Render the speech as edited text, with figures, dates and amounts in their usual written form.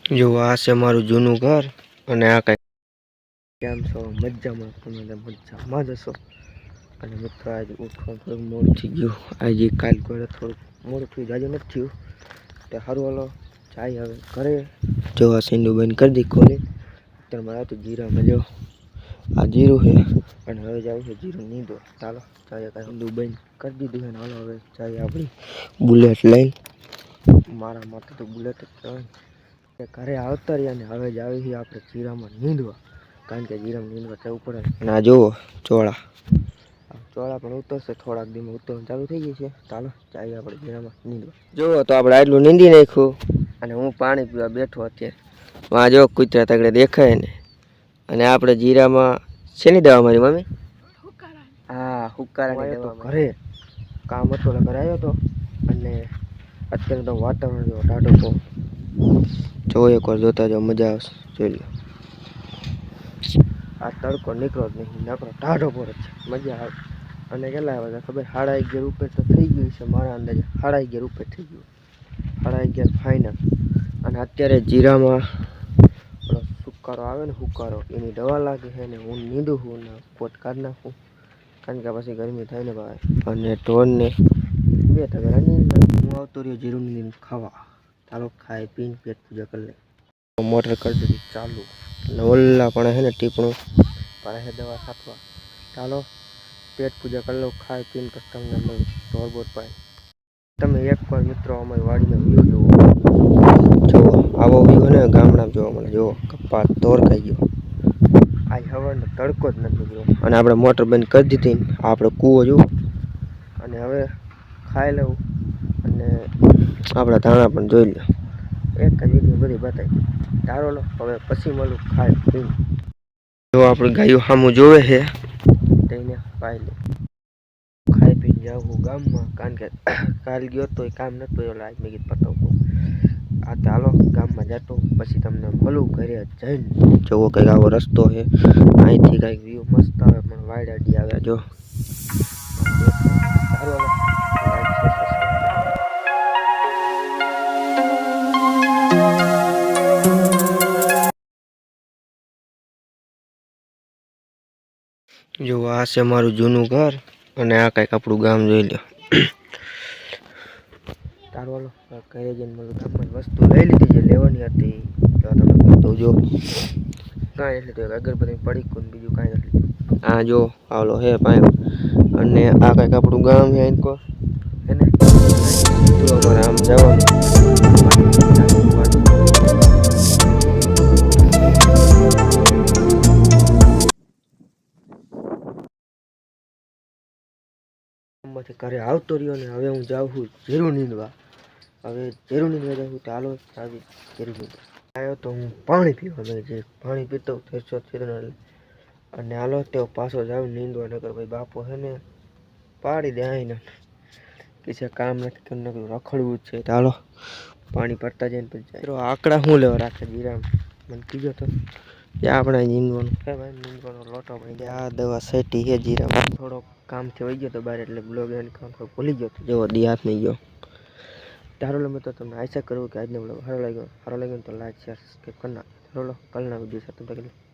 જો આ છે મારું જૂનું ઘર અને આ કઈ કેમ છો મજામાં તમે મજામાં જ હશો અને મિત્રો આજે ઉઠવાનું થોડું મોડું થઈ ગયું આજે કાલ ઘરે થોડુંક મોડું થયું આજે નથી થયું તે સારું હાલો જાય હવે ઘરે જો આ સિંધુ બંધ કરી દી ખોલી અત્યારે મારા તો જીરા મળ્યો આ જીરું છે અને હવે જાવ છે જીરું નીંદો ચાલો જાય કાંઈ સિંધુ બંધ કરી દીધું છે ને હાલો હવે જાય આપણી બુલેટ લઈને મારા માટે તો બુલેટ જ કહેવાય ઘરે આવતા રહ્યા ને હવે જ આવી આપણે જીરામાં નીંદવા કારણ કે જીરામાં નીંદવા જવું પડે અને આ જુઓ ચોળા પણ ઉતરશે થોડાક દીમાં ઉતરવાનું ચાલુ થઈ ગઈ છે ચાલો જઈએ આપણે જીરામાં નીંદવા જુઓ તો આપણે આટલું નીંદી નાખ્યું અને હું પાણી પીવા બેઠો અત્યારે આ જો કૂતરા તગડે દેખાય ને અને આપણે જીરામાં શેની દવા મારી મમ્મી હા હુકારાની દવા ઘરે કામ હતો એટલે ઘરે આવ્યો હતો અને અત્યારે તો વાતાવરણ જો ટાઢો જો એકવાર જોતા જાઓ મજા આવશે જોઈ લો આ તડકો નીકળો જ નહીં નકરો ટાઢો પર જ છે મજા આવે અને કેટલા વાગ્યા ખબર 11:30 ઉપર તો થઈ ગયું છે મારા અંદાજે 11:30 ઉપર થઈ ગયું 11:30 ફાઇનલ અને અત્યારે જીરામાં પેલો સુકારો આવે ને હુકારો એની દવા લાગે છે ને હું નીંદું છું ને પોત કાઢી નાખું કારણ કે પછી ગરમી થાય ને ભાઈ અને ઢોરને બે તગેલા હું આવતો રહ્યો જીરું નીંદીને ખાવા ચાલો ખાઈ પીને પેટ પૂજા કરી લે મોટર કરી દીધી ચાલુ ને ઓલા પણ છે ને ટીપણું પડે છે દવા છાંટવા ચાલો પેટ પૂજા કરી લો ખાઈ પીને પછી તમને મળું ઢોર બોર પાય તમે એકવાર મિત્રો અમારી વાડીમાં વ્યૂ જુઓ આવો વ્યૂ ને ગામડામાં જોવા મળે જુઓ કપાસ ઢોર ખાઈ ગયો આ હવાનો તડકો જ નથી નીકળ્યો અને આપણે મોટર બંધ કરી દીધી ને આપણે કૂવો જુઓ અને હવે ખાઈ લેવું અને આપણા ધાણા પણ જોઈ લો એક જ વિડીયો બધી બતાવી તારો લો હવે પછી મળું ખાઈ પીને જો આપણે ગાયું સામું જોવે છે તેને પાઈ લે ખાઈ પીને જાઉં ગામમાં કારણ કે કાલ ગયો તો એ કામ નહોતું એટલે આજ મેં કીધું પતાવું આ ચાલો ગામમાં જતો પછી તમને મળું ઘરે જઈને જોવો કંઈક આવો રસ્તો છે અહીંથી કંઈક વ્યૂ મસ્ત આવે પણ વાઈડ આડી આવ્યા જો સારું જો આ છે મારું જૂનું ઘર અને આ કંઈક આપણું ગામ જોઈ લો તારું હાલો ઘરે જઈને મારું ગામમાં વસ્તુ લઈ લીધી જે લેવાની હતી તો તમે તો જો કાંઈ નથી લીધું અગરબત્તી પડી કોણ બીજું કાંઈ નથી લીધું આ જો આવલો હે પાઇપ અને આ કંઈક આપણું ગામ છે એને કહો હે ને તો અમારે આમ જવાનું ઘરે આવતો રહ્યો ને હવે હું જાઉં છું જીરું નીંદવા હવે જીરું નીંદવા જાઉં તો હાલો આવી જીરું નીંદવા આવ્યો તો હું પાણી પીવા મેં જે પાણી પીતો અને હાલો તે પાછો જાઉં નીંદવા નગર ભાઈ બાપો છે ને પાડી દે આવીને કે કામ નથી કરવું રખડવું જ છે તો હાલો પાણી પડતા જઈને પછી જાય આંકડા શું લેવા રાખે જીરામ મને કીધો તો આપણે નીંદવાનું હે ભાઈ નીંદવાનો લોટો ભાઈ આ દવા સેટી છે જીરામાં થોડોક કામથી વહી ગયો તો બહાર એટલે બ્લોગ એન્ડ કામ ભૂલી ગયો તો જેવો દી હાથ નહીં ગયો તારો લો તો તમને આશા કરું કે આજનો બ્લોગ સારો લાગ્યો તો લાઈક શેર સબસ્ક્રાઈબ કરી નાખો ચાલો કલના વિડીયો સાથે